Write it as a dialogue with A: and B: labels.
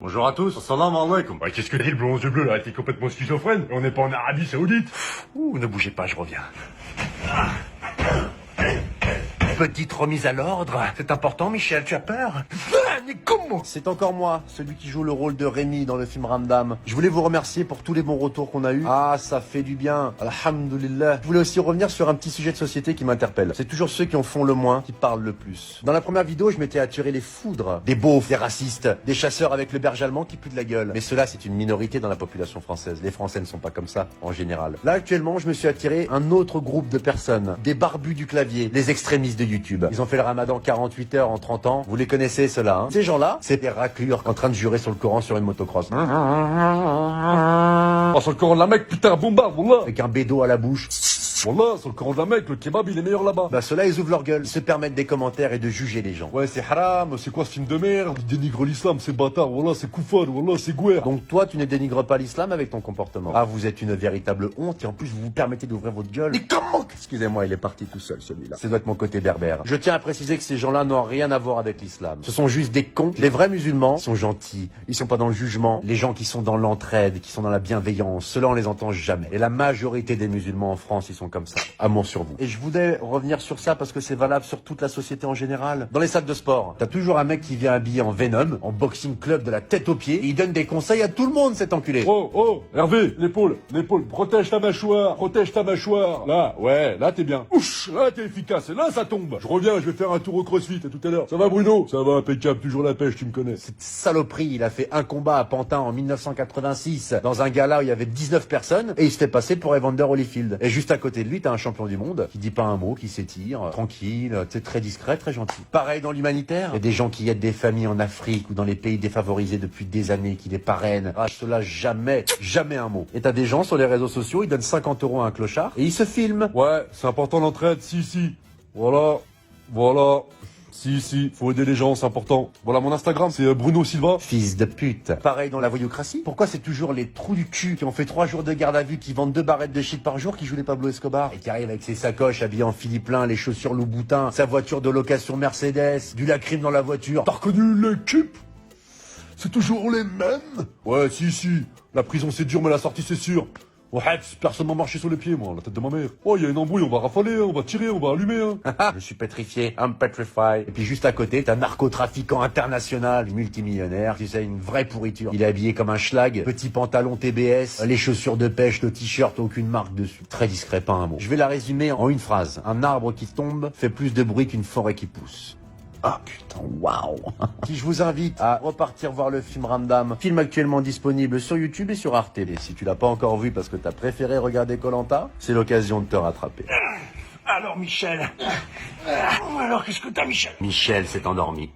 A: Bonjour à tous, salam alaikum.
B: Ouais, qu'est-ce que dit le blond aux yeux bleus là? T'es complètement schizophrène? On n'est pas en Arabie Saoudite.
A: Ouh, ne bougez pas, je reviens. Petite remise à l'ordre. C'est important, Michel, tu as peur? Mais comment?
C: C'est encore moi, celui qui joue le rôle de Rémi dans le film Ramdam. Je voulais vous remercier pour tous les bons retours qu'on a eus. Ah, ça fait du bien. Alhamdulillah. Je voulais aussi revenir sur un petit sujet de société qui m'interpelle. C'est toujours ceux qui en font le moins qui parlent le plus. Dans la première vidéo, je m'étais attiré les foudres. Des beaufs, des racistes, des chasseurs avec le berger allemand qui puent de la gueule. Mais cela, c'est une minorité dans la population française. Les Français ne sont pas comme ça, en général. Là, actuellement, je me suis attiré un autre groupe de personnes. Des barbus du clavier, les extrémistes de YouTube. Ils ont fait le ramadan 48 heures en 30 ans. Vous les connaissez, ceux-là, hein? Ces gens-là, c'est des raclures en train de jurer sur le Coran sur une motocross.
B: Oh, sur le Coran de la Mecque, putain, bombarde, wallah.
C: Avec un bédo à la bouche.
B: Wallah, sur le Coran de la Mecque, le kebab, il est meilleur là-bas.
C: Bah ceux-là, ils ouvrent leur gueule, ils se permettent des commentaires et de juger les gens.
B: Ouais, c'est haram, c'est quoi ce film de merde? Il dénigre l'islam, c'est bâtard, wallah, c'est koufar, wallah, c'est gouer.
C: Donc toi, tu ne dénigres pas l'islam avec ton comportement. Ah, vous êtes une véritable honte et en plus, vous vous permettez d'ouvrir votre gueule.
A: Mais comment?
C: Excusez-moi, il est parti tout seul, celui-là. Ça doit être mon côté berbère. Je tiens à préciser que ces gens-là n'ont rien à voir avec l'islam. Ce sont juste des cons. Les vrais musulmans sont gentils. Ils sont pas dans le jugement. Les gens qui sont dans l'entraide, qui sont dans la bienveillance, ceux-là, on les entend jamais. Et la majorité des musulmans en France, ils sont comme ça. Amour sur vous. Et je voulais revenir sur ça parce que c'est valable sur toute la société en général. Dans les salles de sport, t'as toujours un mec qui vient habillé en Venom, en boxing club de la tête aux pieds, et il donne des conseils à tout le monde, cet enculé.
B: Oh, Hervé, l'épaule, protège ta mâchoire. Là, ouais, là t'es bien. Ouch, là t'es efficace, et là ça tombe. Je reviens, je vais faire un tour au crossfit, à tout à l'heure. Ça va Bruno? Ça va, impeccable, toujours la pêche, tu me connais.
C: Cette saloperie, il a fait un combat à Pantin en 1986, dans un gala où il y avait 19 personnes, et il se fait passer pour Evander Holyfield. Et juste à côté de lui, t'as un champion du monde qui dit pas un mot, qui s'étire, tranquille, c'est très discret, très gentil. Pareil dans l'humanitaire, il y a des gens qui aident des familles en Afrique ou dans les pays défavorisés depuis des années, qui les parrainent. Ah, cela jamais un mot. Et t'as des gens sur les réseaux sociaux, ils donnent 50 € à un clochard et ils se filment.
B: Ouais, c'est important l'entraide, si. Voilà. Si, faut aider les gens, c'est important. Voilà mon Instagram, c'est Bruno Silva.
C: Fils de pute. Pareil dans la voyoucratie. Pourquoi c'est toujours les trous du cul qui ont fait 3 jours de garde à vue, qui vendent 2 barrettes de shit par jour, qui jouent les Pablo Escobar et qui arrivent avec ses sacoches habillés en Philippe Plein, les chaussures Louboutin, sa voiture de location Mercedes, du lacryme dans la voiture.
B: T'as reconnu l'équipe? C'est toujours les mêmes? Ouais, si. La prison c'est dur, mais la sortie c'est sûr. Ouais, personne m'a marché sur les pieds, moi, la tête de ma mère. Oh, il y a une embrouille, on va rafaler, on va tirer, on va allumer, hein.
C: Je suis pétrifié, I'm petrified. Et puis juste à côté, t'as un narcotrafiquant international, multimillionnaire, tu sais, une vraie pourriture. Il est habillé comme un schlag, petit pantalon TBS, les chaussures de pêche, le t-shirt, aucune marque dessus. Très discret, pas un mot. Je vais la résumer en une phrase. Un arbre qui tombe fait plus de bruit qu'une forêt qui pousse. Ah putain, waouh. Si je vous invite à repartir voir le film Ramdam, film actuellement disponible sur YouTube et sur Arte. Et si tu l'as pas encore vu parce que t'as préféré regarder Koh-Lanta, c'est l'occasion de te rattraper.
A: Alors, Michel. Alors, qu'est-ce que t'as, Michel?
C: Michel s'est endormi.